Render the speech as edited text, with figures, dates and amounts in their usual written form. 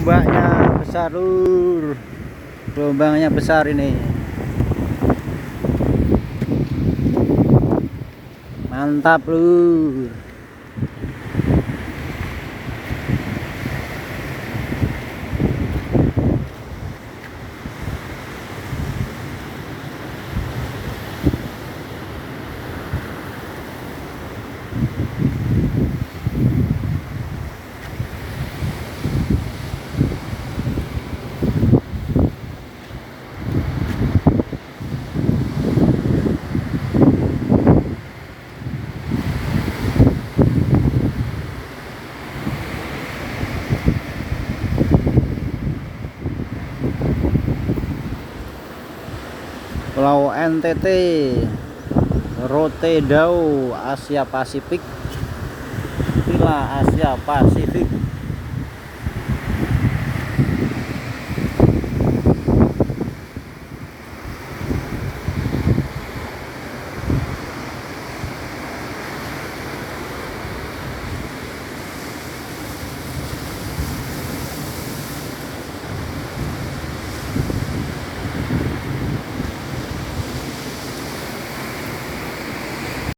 ombaknya besar lur, gelombangnya besar ini, mantap lur. Pulau NTT, ROOTE NDAO Asia Pasifik, Villa Asia Pasifik.